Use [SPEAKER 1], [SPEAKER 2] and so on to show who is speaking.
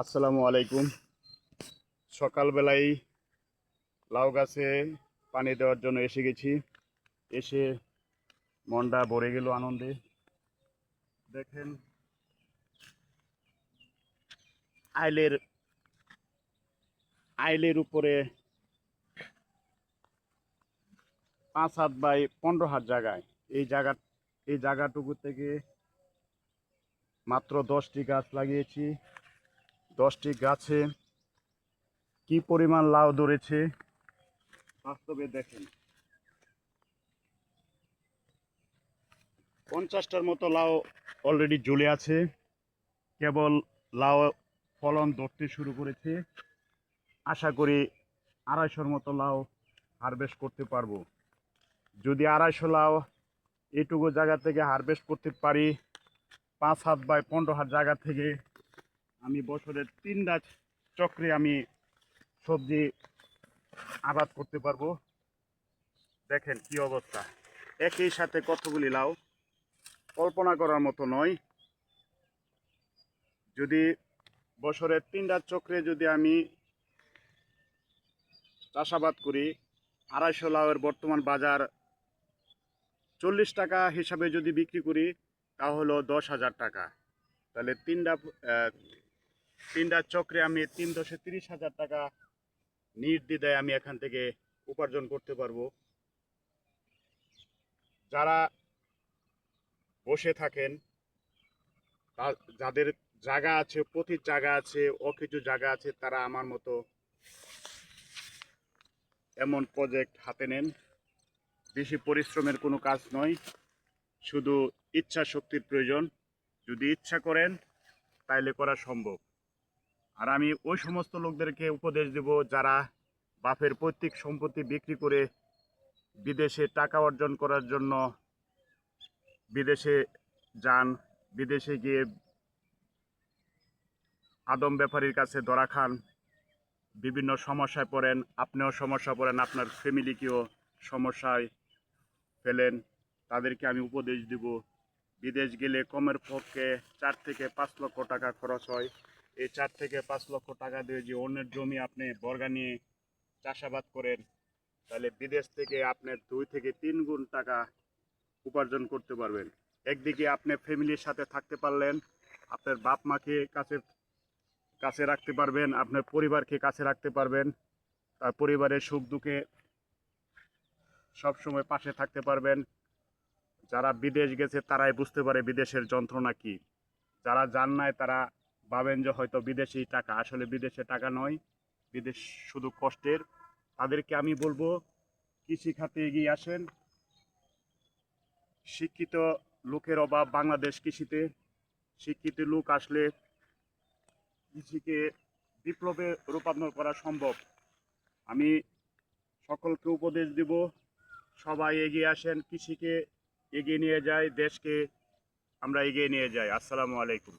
[SPEAKER 1] আসসালামু আলাইকুম। সকালবেলায় লাউ গাছে পানি দেওয়ার জন্য এসে গেছি। এসে মনটা ভরে গেল আনন্দে। দেখেন আইলের আইলের উপরে 5 হাত বাই 15 হাত জায়গায় এই জায়গাটুকু থেকে মাত্র 10টি গাছ লাগিয়েছি। 10টি গাছে কি পরিমাণ লাউ ধরেছে বাস্তবে দেখেন। 50টার মতো লাউ অলরেডি ঝুলে আছে। কেবল লাউ ফলন ধরতে শুরু করেছে। আশা করি 250-র মতো লাউ হারভেস্ট করতে পারবো। যদি 250 লাউ এটুকু জায়গা থেকে হারভেস্ট করতে পারি, 5 হাত বাই 15 হাত জায়গা থেকে আমি বছরের 3টা চক্রে আমি সবজি আবাদ করতে পারবো। দেখেন কি অবস্থা, একই সাথে কতগুলি লাউ, কল্পনা করার মতো নয়। যদি বছরের 3টা চক্রে যদি আমি চাষাবাদ করি, 250 লাউয়ের বর্তমান বাজার 40 টাকা হিসাবে যদি বিক্রি করি, তাহলে 10,000 টাকা। তাহলে তিনটা চক্রে আমি 3 × 10 = 30,000 টাকা নির্দ্বিধায় আমি এখান থেকে উপার্জন করতে পারবো। যারা বসে থাকেন, যাদের জায়গা আছে, প্রতি জায়গা আছে, কিছু জায়গা আছে, তারা আমার মতো এমন প্রজেক্ট হাতে নেন। বেশি পরিশ্রমের কোনো কাজ নয়, শুধু ইচ্ছা শক্তির প্রয়োজন। যদি ইচ্ছা করেন তাইলে করা সম্ভব। আর আমি ওই সমস্ত লোকদেরকে উপদেশ দেব যারা বাপের পৈতৃক সম্পত্তি বিক্রি করে বিদেশে টাকা অর্জন করার জন্য বিদেশে যান। বিদেশে গিয়ে আদম ব্যাপারীর কাছে ধরা খান, বিভিন্ন সমস্যায় পড়েন, আপনিও সমস্যা পড়েন, আপনার ফ্যামিলিকেও সমস্যায় ফেলেন। তাদেরকে আমি উপদেশ দেব, বিদেশ গেলে কমের পক্ষে 4 থেকে 5 লক্ষ টাকা খরচ হয়। এই 4 থেকে 5 লক্ষ টাকা দিয়ে যে অন্যের জমি আপনি বর্গা নিয়ে চাষাবাদ করেন, তাহলে বিদেশ থেকে আপনি 2 থেকে 3 গুণ টাকা উপার্জন করতে পারবেন। একদিকে আপনি ফ্যামিলির সাথে থাকতে পারলেন, আপনার বাপ মাকে কাছে রাখতে পারবেন, আপনার পরিবারকে কাছে রাখতে পারবেন, তার পরিবারের সুখ দুঃখে সবসময় পাশে থাকতে পারবেন। যারা বিদেশ গেছে তারাই বুঝতে পারে বিদেশের যন্ত্রণা কি। যারা যান নাই তারা ভাবেন যে হয়তো বিদেশি টাকা, আসলে বিদেশে টাকা নয়, বিদেশ শুধু কষ্টের। তাদেরকে আমি বলবো কৃষি খাতে এগিয়ে আসেন। শিক্ষিত লোকের অভাব বাংলাদেশ কৃষিতে। শিক্ষিত লোক আসলে কৃষিকে বিপ্লবে রূপান্তর করা সম্ভব। আমি সকলকে উপদেশ দেব, সবাই এগিয়ে আসেন, কৃষিকে এগিয়ে নিয়ে যায়, দেশকে আমরা এগিয়ে নিয়ে যাই। আসসালামু আলাইকুম।